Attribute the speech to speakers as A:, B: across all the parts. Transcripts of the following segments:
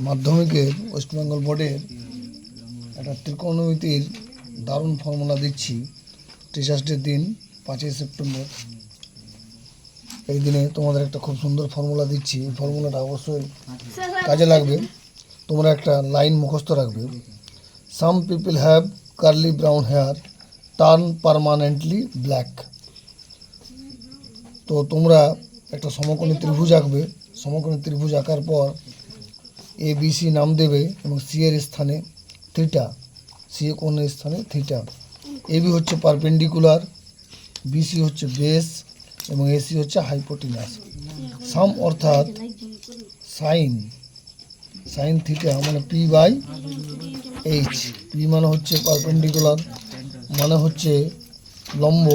A: মাধ্যমিকের ওয়েস্ট বেঙ্গল বোর্ডের একটা ত্রিকোণমিতির দারুণ ফর্মুলা দিচ্ছি। টিচার্স ডের দিন 5ই সেপ্টেম্বর, এই দিনে তোমাদের একটা খুব সুন্দর ফর্মুলা দিচ্ছি। এই ফর্মুলাটা অবশ্যই কাজে লাগবে। তোমরা একটা লাইন মুখস্থ রাখবে, some people have curly brown hair turn permanently black. তো তোমরা একটা সমকোণী ত্রিভুজ আঁকবে। সমকোণী ত্রিভুজ আঁকার পর এ বি সি নাম দেবে এবং সি এর স্থানে থিটা, সি এ কোণের স্থানে থিটা। এ বি হচ্ছে পারপেন্ডিকুলার, বিসি হচ্ছে বেস এবং এসি হচ্ছে হাইপোটেনাস। সাম অর্থাৎ সাইন, সাইন থিটা মানে পি বাই এইচ। পি মানে হচ্ছে পারপেন্ডিকুলার মানে হচ্ছে লম্ব,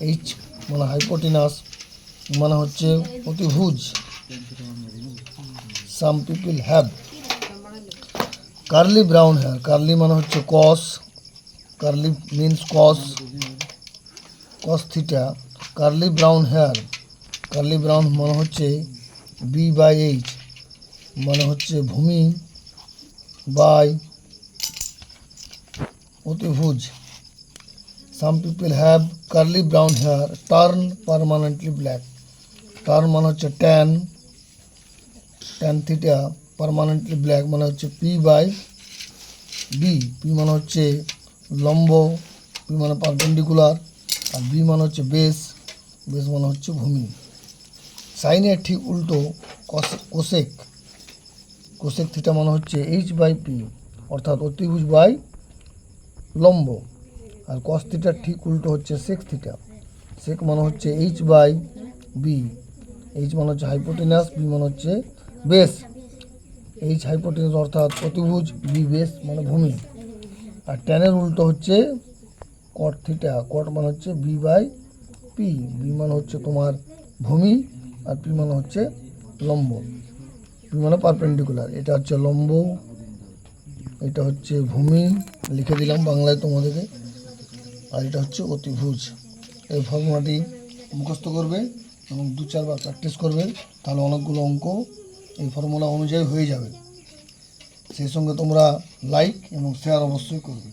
A: এইচ মানে হাইপোটেনাস মানে হচ্ছে অতিভুজ। Some people have curly brown hair, curly মানে হচ্ছে cos, curly means cos, cos theta. Curly brown hair, curly brown মানে হচ্ছে বি বাই এইচ মানে হচ্ছে ভূমি বাই অতিভুজ। Some people have curly brown hair turn permanently black. Turn মানে হচ্ছে tan, tan theta, permanently black মানে হচ্ছে পি বাই বি। পি মানে হচ্ছে লম্ব, পি মানে পারপেন্ডিকুলার, আর বি মানে হচ্ছে বেস, বেস মানে হচ্ছে ভূমি। সাইনের ঠিক উল্টো কোসেক, কোসেক থিটা মানে হচ্ছে এইচ বাই পি অর্থাৎ অতিভুজ বাই লম্ব। আর কস থিটার ঠিক উল্টো হচ্ছে সেক থিটা, সেক মানে হচ্ছে এইচ বাই বি। এইচ মানে হচ্ছে হাইপোটেনাস, বি মানে হচ্ছে বেস। এইচ হাইপোটেনাস অর্থাৎ অতিভুজ, বি বেস মানে ভূমি। আর ট্যানের উল্টো হচ্ছে কট থিটা, কট মানে হচ্ছে বি বাই পি। বি মানে হচ্ছে তোমার ভূমি আর পি মানে হচ্ছে লম্ব। পি মানে পারপেন্ডিকুলার, এটা হচ্ছে লম্ব, এটা হচ্ছে ভূমি, লিখে দিলাম বাংলায় তোমাদেরকে। আর এটা হচ্ছে অতিভুজ। এই ফর্মুলাটি মুখস্থ করবে এবং 2-4 বার প্র্যাকটিস করবে, তাহলে অনেকগুলো অঙ্ক এই ফর্মুলা অনুযায়ী হয়ে যাবে। সেই সঙ্গে তোমরা লাইক এবং শেয়ার অবশ্যই করবে।